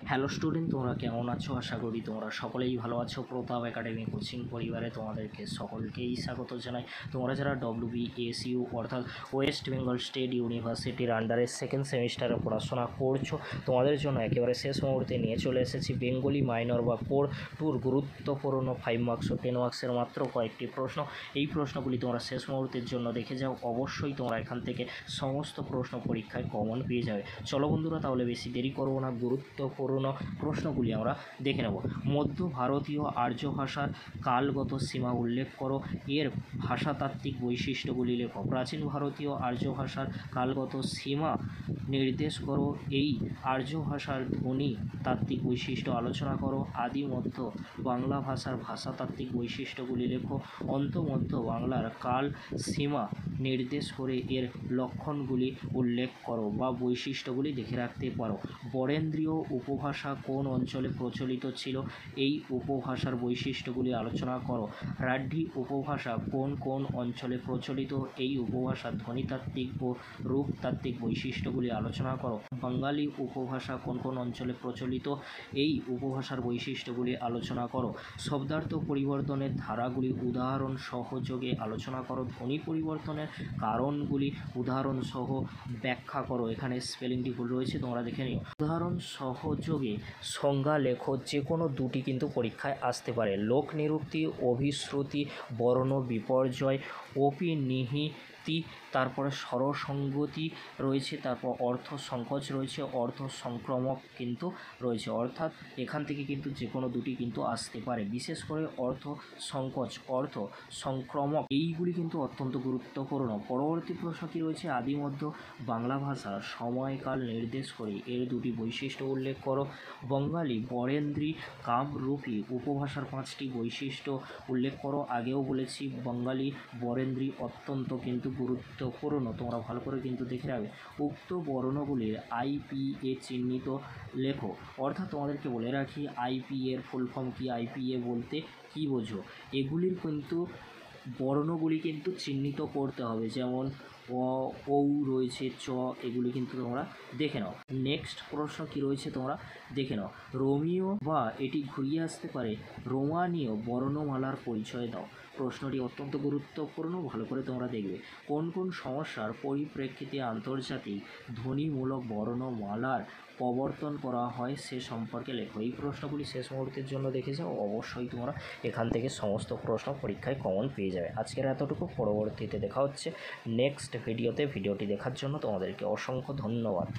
Hello student, তোমরা কেমন আছো? আশা করি তোমরা সকলেই ভালো আছো। প্রতাপ একাডেমি কোচিং পরিবারে তোমাদেরকে সকলকেই স্বাগত জানাই। তোমরা যারা WBSU অর্থাৎ ওয়েস্ট বেঙ্গল স্টেট ইউনিভার্সিটির আন্ডারে সেকেন্ড সেমিস্টারে পড়াশোনা করছো, তোমাদের জন্য একেবারে শেষ মুহূর্তে নিয়ে চলে এসেছি বেঙ্গলি মাইনর বা কোর টুর গুরুত্বপূর্ণ 5 মার্কস ও 10 মার্কসের মাত্র কয়েকটি প্রশ্ন। এই প্রশ্নগুলি তোমরা শেষ মুহূর্তের জন্য দেখে যাও। অবশ্যই তোমরা এখান থেকে সমস্ত প্রশ্ন পরীক্ষায় কমন পেয়ে যাবে। চলো বন্ধুরা, তাহলে বেশি দেরি করবো না, গুরুত্বপূর্ণ প্রশ্নগুলি আমরা দেখে নেব। মধ্য ভারতীয় আর্য ভাষার কালগত সীমা উল্লেখ করো, এর ভাষাতাত্ত্বিক বৈশিষ্ট্যগুলি লেখো। প্রাচীন ভারতীয় আর্য ভাষার কালগত সীমা নির্দেশ করো, এই আর্য ভাষার ধ্বনি তাত্ত্বিক বৈশিষ্ট্য আলোচনা করো। আদি মধ্য বাংলা ভাষার ভাষাতাত্ত্বিক বৈশিষ্ট্যগুলি লেখো। অন্তমধ্য বাংলার কাল সীমা নির্দেশ করে এর লক্ষণগুলি উল্লেখ করো বা বৈশিষ্ট্যগুলি দেখে রাখতে পারো। বরেন্দ্রীয় উপভাষা কোন অঞ্চলে প্রচলিত ছিল, এই উপভাষার বৈশিষ্ট্যগুলি আলোচনা করো। রাঢ়ী উপভাষা কোন কোন অঞ্চলে প্রচলিত, এই উপভাষার ধ্বনিতাত্ত্বিক ও রূপতাত্ত্বিক বৈশিষ্ট্যগুলি আলোচনা করো। বাঙালি উপভাষা কোন কোন অঞ্চলে প্রচলিত, এই উপভাষার বৈশিষ্ট্যগুলি আলোচনা করো। শব্দার্থ পরিবর্তনের ধারাগুলি উদাহরণ সহযোগে আলোচনা করো। ধ্বনি পরিবর্তনের কারণগুলি উদাহরণ সহ ব্যাখ্যা করো। এখানে স্পেলিংটি ভুল রয়েছে, তোমরা দেখে নিও। উদাহরণ সহযোগে সংজ্ঞা লেখো, যে কোনো দুটি কিন্তু পরীক্ষায় আসতে পারে। লোক নিরুক্তি, অভিশ্রুতি, বর্ণ বিপর্যয়, অপিনিহিতি, তারপরে স্বরসঙ্গতি রয়েছে, তারপর অর্থ সংকোচ রয়েছে, অর্থ সংক্রমক কিন্তু রয়েছে। অর্থাৎ এখান থেকে কিন্তু যে কোনো দুটি কিন্তু আসতে পারে। বিশেষ করে অর্থ সংকোচ, অর্থ সংক্রমক এইগুলি কিন্তু অত্যন্ত গুরুত্বপূর্ণ। পরবর্তী প্রশ্ন কী রয়েছে? আদিমধ্য বাংলা ভাষার সময়কাল নির্দেশ করে এর দুটি বৈশিষ্ট্য উল্লেখ করো। বঙ্গালী বরেন্দ্রী কামরূপী উপভাষার 5টি বৈশিষ্ট্য উল্লেখ করো। আগেও বলেছি বঙ্গালী বরেন্দ্রী অত্যন্ত কিন্তু গুরুত্বপূর্ণ, তোমরা ভালো করে কিন্তু দেখে রাখবে। উক্ত বর্ণগুলির IPA চিহ্নিত লেখো। অর্থাৎ তোমাদেরকে বলে রাখি IPA এর ফুল ফর্ম কি, IPA বলতে কি বোঝো, এগুলির কিন্তু বর্ণগুলি কিন্তু চিহ্নিত করতে হবে। যেমন ঔ রয়েছে, চ, এগুলি কিন্তু তোমরা দেখে নাও। নেক্সট প্রশ্ন কি রয়েছে তোমরা দেখে নাও। রোমীয় বা এটি ঘুরিয়ে আসতে পারে রোমানীয় বর্ণমালার পরিচয় দাও। প্রশ্নটি অত্যন্ত গুরুত্বপূর্ণ, ভালো করে তোমরা দেখবে। কোন কোন সমস্যার পরিপ্রেক্ষিতে আন্তর্জাতিক ধ্বনিমূলক বর্ণমালার প্রবর্তন করা হয় সে সম্পর্কে লেখো। এই প্রশ্নগুলি শেষ মুহূর্তের জন্য দেখে যাও। অবশ্যই তোমরা এখান থেকে সমস্ত প্রশ্ন পরীক্ষায় কমন পেয়ে যাবে। আজকের এতটুকু, পরবর্তীতে দেখা হচ্ছে নেক্সট ভিডিওতে। ভিডিওটি দেখার জন্য তোমাদেরকে অসংখ্য ধন্যবাদ।